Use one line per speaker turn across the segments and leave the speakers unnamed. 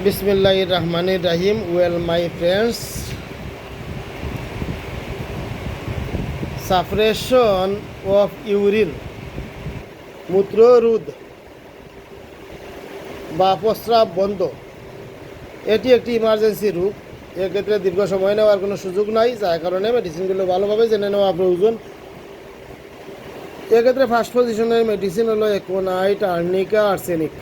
বিসমিল্লাহির রহমানির রহিম। Well my friends, suppression of urine, মূত্ররোধ বা প্রস্রাব বন্ধ, এটি একটি ইমার্জেন্সি রোগ। এক্ষেত্রে দীর্ঘ সময় নেওয়ার কোনো সুযোগ নাই, যার কারণে মেডিসিনগুলো ভালোভাবে জেনে নেওয়া প্রয়োজন। এক্ষেত্রে ফার্স্ট পজিশনের মেডিসিন হলো aconite, arnica, arsenic.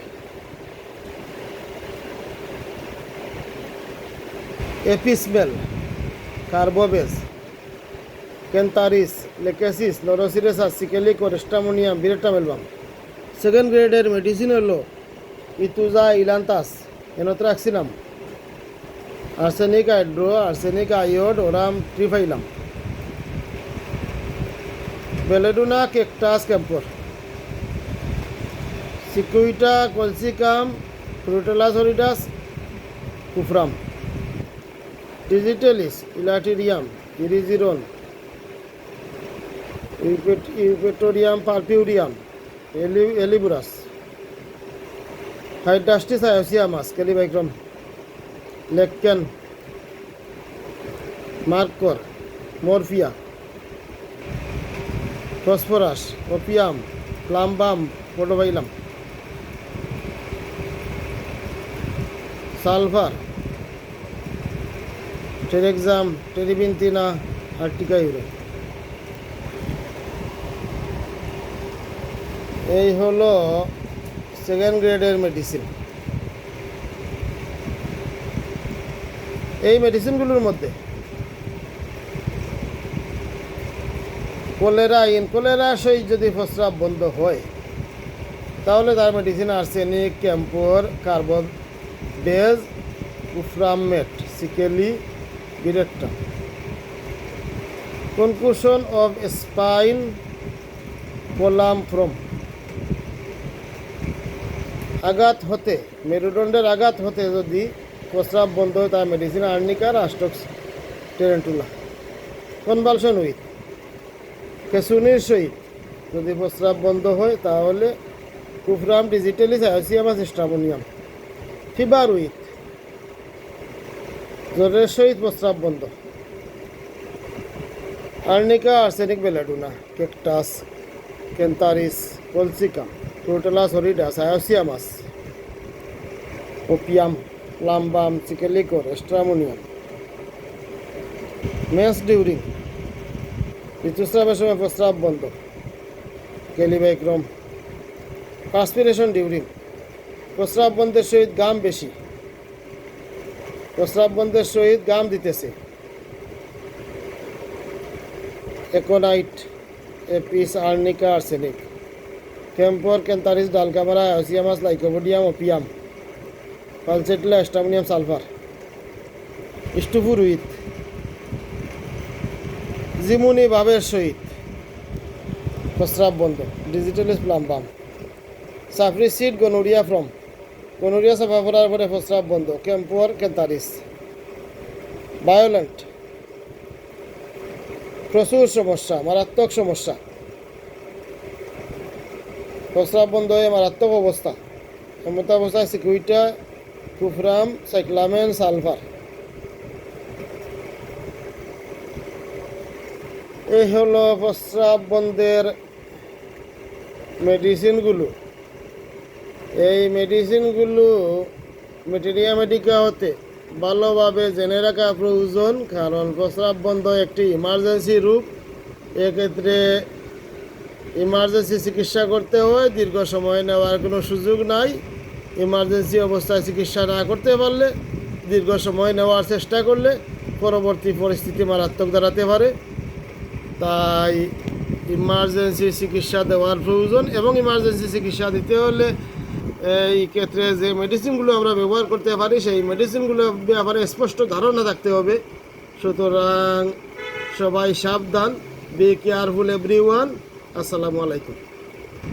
Apis mel, carbo veg, cantharis, lachesis, laurocerasus, secale, stramonium, veratrum album. Second গ্রেডের মেডিসিন হলো aethusa, ailanthus, anthracinum, arsenic hydro, arsenic iod, arum triphyllum. Belladonna, cactus, camphor, cicuta, colchicum, crotalus horridus, cuprum. Digitalis, elaterium, erigeron, eupatorium, purpureum, helleborus. Hydrastis, hyoscyamus, kali bichrom, lac can, merc cor, morphia, phosphorus, opium, plumbum, podophyllum. Sulphur, taraxacum, terebinthina, urtica ইউরো। এই হলো second গ্রেডের medicine. এই মেডিসিনগুলোর মধ্যে cholera সহিত যদি প্রস্রাব বন্ধ হয় তাহলে তার medicine arsenic, camphor, carbo veg, cuprum met, secale, বিরেট্টা। কনকুশন অফ স্পাইন, কোলামফ্রম। আঘাত হতে, মেরুদণ্ডের আঘাত হতে যদি প্রস্রাব বন্ধ হয় তার medicine arnica, rhus tox, tarentula. Convulsion with, কেসুনির সহিত যদি প্রস্রাব বন্ধ হয় তাহলে cuprum, digitalis, hyoscyamus, stramonium. Fever with, জ্বরের সহিত প্রস্রাব বন্ধ, arnica, arsenic, belladonna, cactus, cantharis, colchicum, crotalus horridus, hyoscyamus, opium, plumbum, secale cor, stramonium. Menses during, ঋতুস্রাবের সময় প্রস্রাব বন্ধ, ক্যালিবাইক্রম। পার্সপিরেশন ডিউরিং, প্রস্রাব বন্ধের সহিত গাম বেশি, প্রস্রাব বন্ধের সহিত গাম দিতেছে, aconite, apis, arnica, arsenic. Camphor, cantharis, dulcamara, hyoscyamus, lycopodium, opium, pulsatilla, stramonium, sulphur. Stupor with, জিমুনি ভাবের সহিত প্রস্রাব বন্ধ, digitalis, plumbum. Suppressed, gonorrhoea from, gonorrhoea সাফা করার পরে প্রস্রাব বন্ধ, ক্যাম্পর, ক্যান্থারিস। ভায়োলেন্ট, প্রচুর সমস্যা, মারাত্মক সমস্যা, প্রস্রাব বন্ধ হয়ে মারাত্মক অবস্থা, এমত অবস্থায় সিকুইটা, কুফরাম, সাইক্লামেন, সালফার। এই হলো প্রস্রাব বন্ধের মেডিসিনগুলো। এই মেডিসিনগুলো মেটেরিয়া মেডিকা হতে ভালোভাবে জেনে রাখা প্রয়োজন, কারণ প্রস্রাব বন্ধ একটি ইমার্জেন্সি রোগ। এক্ষেত্রে ইমার্জেন্সি চিকিৎসা করতে হয়, দীর্ঘ সময় নেওয়ার কোনো সুযোগ নাই। ইমার্জেন্সি অবস্থায় চিকিৎসা না করতে পারলে, দীর্ঘ সময় নেওয়ার চেষ্টা করলে পরবর্তী পরিস্থিতি মারাত্মক দাঁড়াতে পারে। তাই ইমার্জেন্সি চিকিৎসা দেওয়ার প্রয়োজন, এবং ইমার্জেন্সি চিকিৎসা দিতে হলে এই ক্ষেত্রে যে মেডিসিনগুলো আমরা ব্যবহার করতে পারি সেই মেডিসিনগুলো ব্যাপারে স্পষ্ট ধারণা থাকতে হবে। সুতরাং সবাই সাবধান, বি কেয়ারফুল এভরিওয়ান। আসসালামু আলাইকুম।